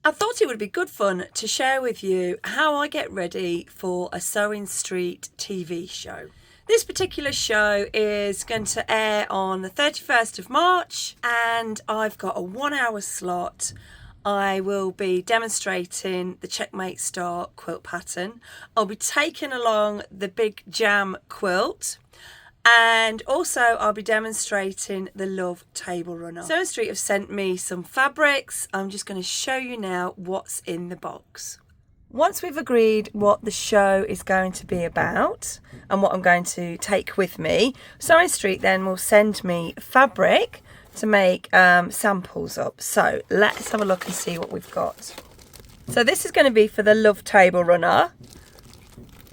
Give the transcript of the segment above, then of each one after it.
I thought it would be good fun to share with you how I get ready for a Sewing Street TV show. This particular show is going to air on the 31st of March and I've got a 1 hour slot. I will be demonstrating the Checkmate Star Quilt pattern. I'll be taking along the big Jam Quilt. And also I'll be demonstrating the Love Table Runner. Sewing Street have sent me some fabrics. I'm just going to show you now what's in the box. Once we've agreed what the show is going to be about and what I'm going to take with me, Sewing Street then will send me fabric to make samples up. So let's have a look and see what we've got. So this is going to be for the Love Table Runner.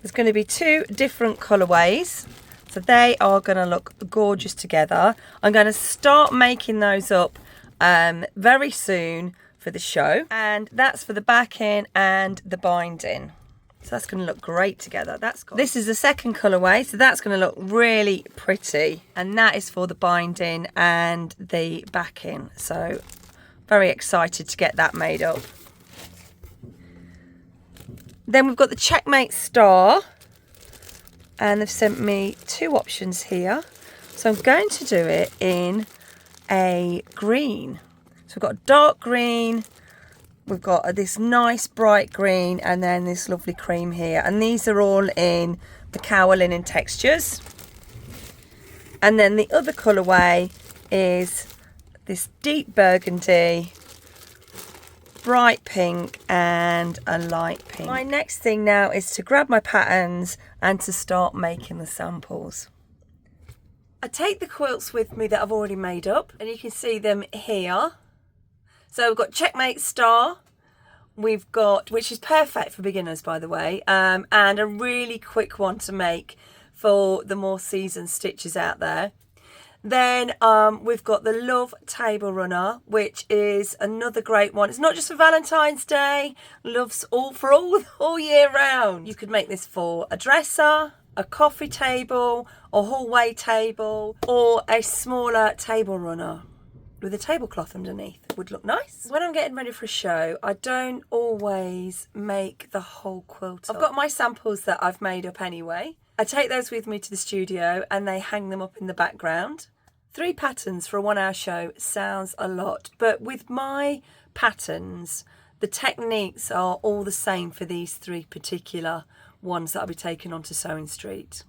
There's going to be 2 different colourways. So they are going to look gorgeous together. I'm going to start making those up very soon for the show. And that's for the backing and the binding. So that's going to look great together. This is the second colourway, so that's going to look really pretty. And that is for the binding and the backing. So very excited to get that made up. Then we've got the Checkmate Star. And they've sent me 2 options here. So I'm going to do it in a green. So we've got a dark green, we've got this nice bright green, and then this lovely cream here. And these are all in the cowl linen textures. And then the other colourway is this deep burgundy, bright pink and a light pink. My next thing now is to grab my patterns and to start making the samples. I take the quilts with me that I've already made up and you can see them here. So we've got Checkmate Star, we've got, which is perfect for beginners by the way, and a really quick one to make for the more seasoned stitches out there. Then we've got the Love Table Runner, which is another great one. It's not just for Valentine's Day. Love's all year round. You could make this for a dresser, a coffee table, a hallway table, or a smaller table runner with a tablecloth underneath. It would look nice. When I'm getting ready for a show, I don't always make the whole quilt up. I've got my samples that I've made up anyway. I take those with me to the studio and they hang them up in the background. 3 patterns for a 1 hour show sounds a lot, but with my patterns, the techniques are all the same for these 3 particular ones that I'll be taking onto Sewing Street.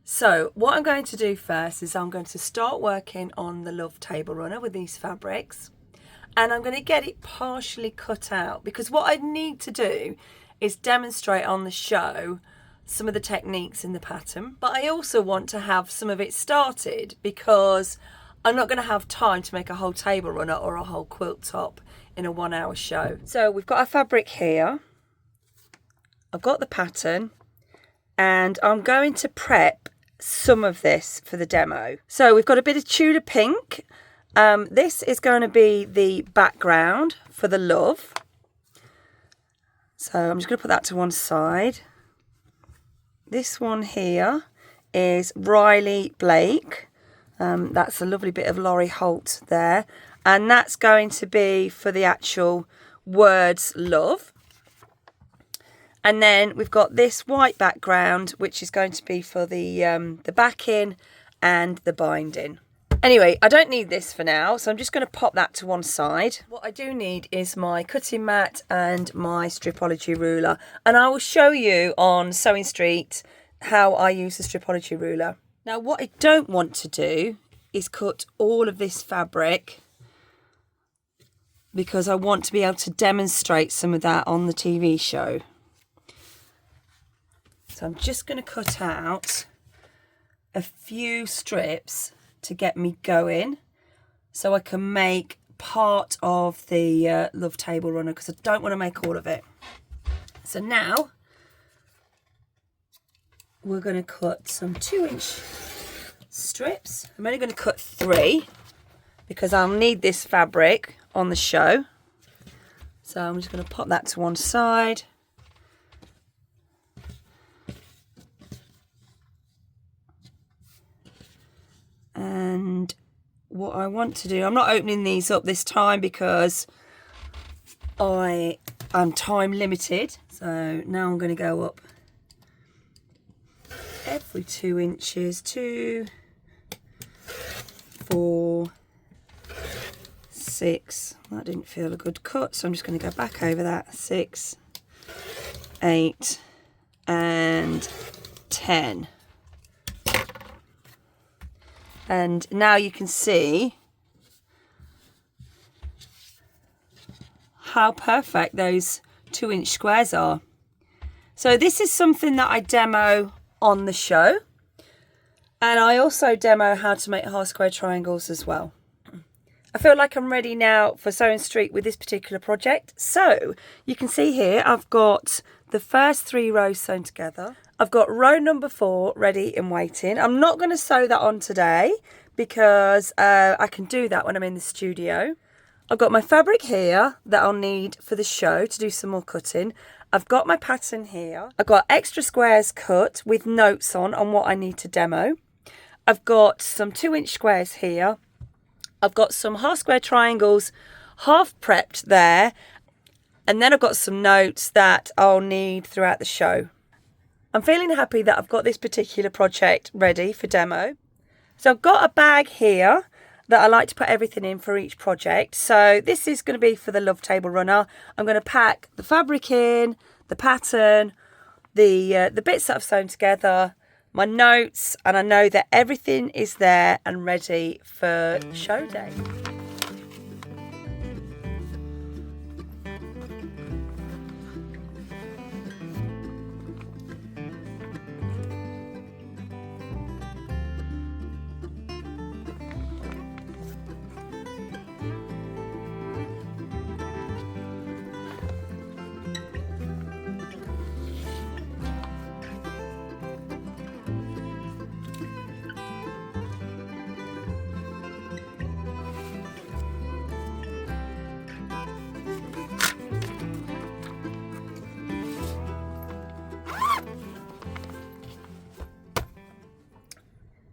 So what I'm going to do first is I'm going to start working on the Love Table Runner with these fabrics, and I'm going to get it partially cut out because what I need to do is demonstrate on the show some of the techniques in the pattern, but I also want to have some of it started because I'm not going to have time to make a whole table runner or a whole quilt top in a 1 hour show. So we've got our fabric here, I've got the pattern, and I'm going to prep some of this for the demo. So we've got a bit of tudor pink. This is going to be the background for the love. So I'm just going to put that to one side. This one here is Riley Blake. That's a lovely bit of Laurie Holt there. And that's going to be for the actual words love. And then we've got this white background, which is going to be for the backing and the binding. Anyway, I don't need this for now, so I'm just going to pop that to one side. What I do need is my cutting mat and my stripology ruler. And I will show you on Sewing Street how I use the stripology ruler. Now, what I don't want to do is cut all of this fabric because I want to be able to demonstrate some of that on the TV show. So I'm just going to cut out a few strips to get me going so I can make part of the Love Table Runner because I don't want to make all of it. So now we're going to cut some 2-inch strips. I'm only going to cut 3 because I'll need this fabric on the show. So I'm just going to pop that to one side. And what I want to do, I'm not opening these up this time because I'm time limited, so now I'm going to go up every 2 inches, 2, 4, 6. That didn't feel a good cut, so I'm just going to go back over that. 6, 8 and 10. And now you can see how perfect those 2-inch squares are. So this is something that I demo on the show, and I also demo how to make half square triangles as well. I feel like I'm ready now for Sewing Street with this particular project. So you can see here I've got the first 3 rows sewn together. I've got row number 4 ready and waiting. I'm not going to sew that on today because I can do that when I'm in the studio. I've got my fabric here that I'll need for the show to do some more cutting. I've got my pattern here. I've got extra squares cut with notes on what I need to demo. I've got some 2-inch squares here. I've got some half square triangles half prepped there. And then I've got some notes that I'll need throughout the show. I'm feeling happy that I've got this particular project ready for demo. So I've got a bag here that I like to put everything in for each project. So this is going to be for the Love Table Runner. I'm going to pack the fabric in, the pattern, the bits that I've sewn together, my notes, and I know that everything is there and ready for show day.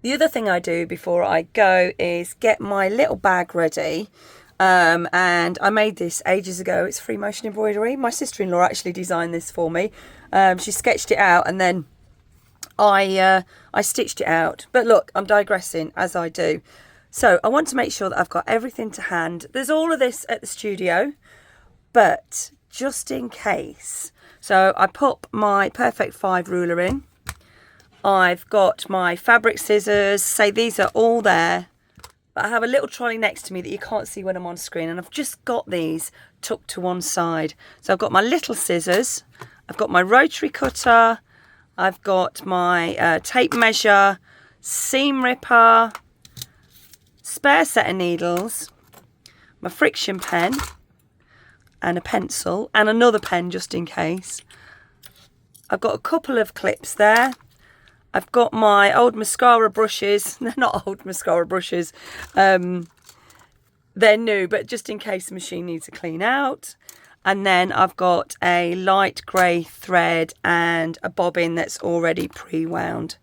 The other thing I do before I go is get my little bag ready. And I made this ages ago. It's free motion embroidery. My sister-in-law actually designed this for me. She sketched it out and then I stitched it out. But look, I'm digressing as I do. So I want to make sure that I've got everything to hand. There's all of this at the studio, but just in case. So I put my Perfect 5 ruler in. I've got my fabric scissors, say these are all there, but I have a little trolley next to me that you can't see when I'm on screen, and I've just got these tucked to one side. So I've got my little scissors, I've got my rotary cutter, I've got my tape measure, seam ripper, spare set of needles, my friction pen, and a pencil, and another pen just in case. I've got a couple of clips there. I've got my old mascara brushes. They're not old mascara brushes. They're new, but just in case the machine needs a clean out. And then I've got a light grey thread and a bobbin that's already pre-wound.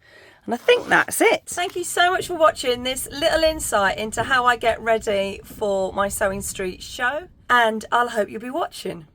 And I think that's it. Thank you so much for watching this little insight into how I get ready for my Sewing Street show. And I'll hope you'll be watching.